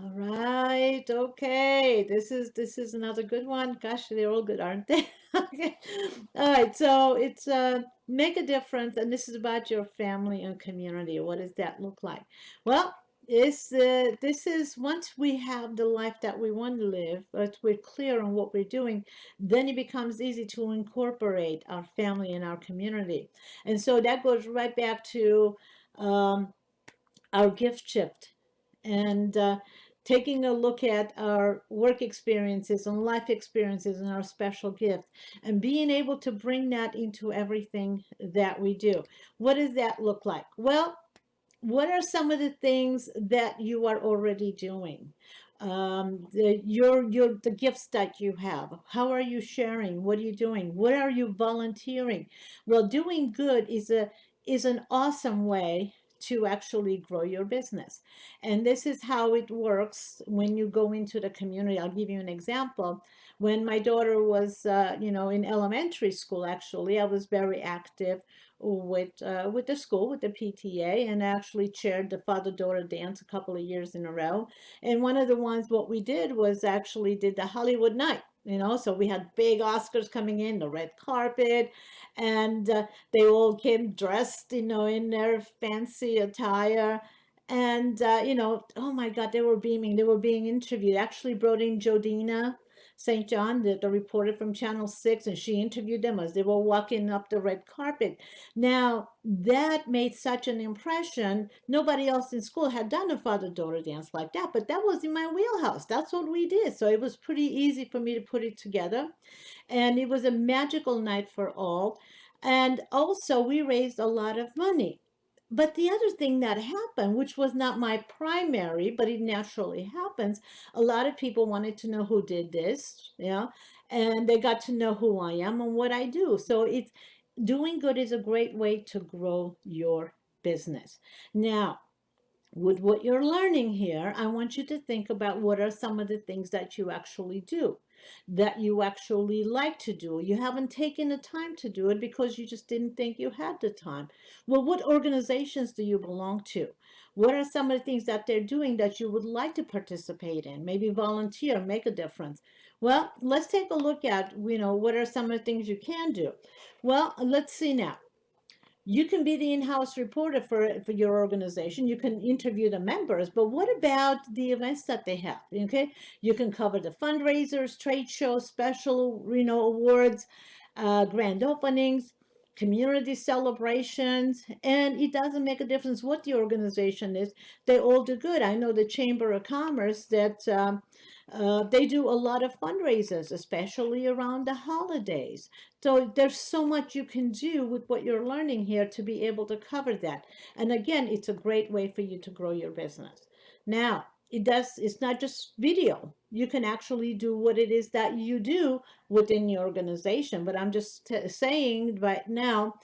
All right. Okay. This is another good one. Gosh, they're all good, aren't they? Okay. All right. So it's make a difference, and this is about your family and community. What does that look like? Well, this is once we have the life that we want to live, but we're clear on what we're doing, then it becomes easy to incorporate our family and our community. And so that goes right back to um, our gift shift and taking a look at our work experiences and life experiences and our special gift and being able to bring that into everything that we do. What does that look like? Well, what are some of the things that you are already doing? The gifts that you have. How are you sharing? What are you doing? What are you volunteering? Well, doing good is an awesome way to actually grow your business. And this is how it works when you go into the community. I'll give you an example. When my daughter was, in elementary school, actually, I was very active with the school, with the PTA, and actually chaired the father-daughter dance a couple of years in a row. And one of the ones, what we did was actually did the Hollywood night. So we had big Oscars coming in, the red carpet, and they all came dressed, in their fancy attire. And, oh my God, they were beaming. They were being interviewed. Actually brought in Jodina St. John, the reporter from Channel 6, and she interviewed them as they were walking up the red carpet. Now, that made such an impression. Nobody else in school had done a father-daughter dance like that, but that was in my wheelhouse. That's what we did. So it was pretty easy for me to put it together. And it was a magical night for all. And also, we raised a lot of money. But the other thing that happened, which was not my primary, but it naturally happens, a lot of people wanted to know who did this, and they got to know who I am and what I do. So it's doing good is a great way to grow your business. Now, with what you're learning here, I want you to think about what are some of the things that you actually do, that you actually like to do. You haven't taken the time to do it because you just didn't think you had the time. Well, what organizations do you belong to? What are some of the things that they're doing that you would like to participate in? Maybe volunteer, make a difference. Well, let's take a look at, what are some of the things you can do. Well, let's see now. You can be the in-house reporter for your organization. You can interview the members, but what about the events that they have? Okay, you can cover the fundraisers, trade shows, special, awards, grand openings, community celebrations, and it doesn't make a difference what the organization is. They all do good. I know the Chamber of Commerce that they do a lot of fundraisers, especially around the holidays. So there's so much you can do with what you're learning here to be able to cover that. And again, it's a great way for you to grow your business. Now, it's not just video. You can actually do what it is that you do within your organization. But I'm just saying right now,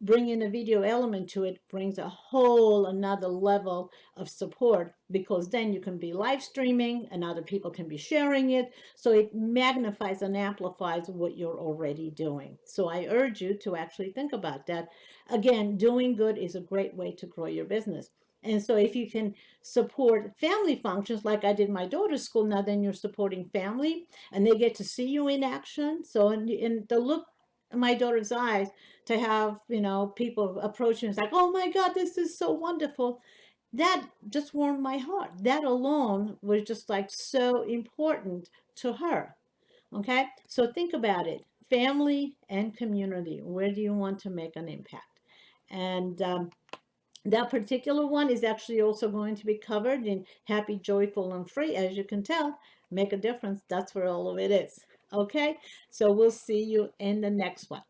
bringing a video element to it brings a whole another level of support, because then you can be live streaming and other people can be sharing it. So it magnifies and amplifies what you're already doing. So I urge you to actually think about that. Again, doing good is a great way to grow your business. And so if you can support family functions like I did my daughter's school, now then you're supporting family and they get to see you in action. So in the look in my daughter's eyes to have, people approach me, it's like, oh my God, this is so wonderful. That just warmed my heart. That alone was just like so important to her. Okay, so think about it, family and community. Where do you want to make an impact? And that particular one is actually also going to be covered in Happy, Joyful, and Free. As you can tell, make a difference. That's where all of it is. Okay, so we'll see you in the next one.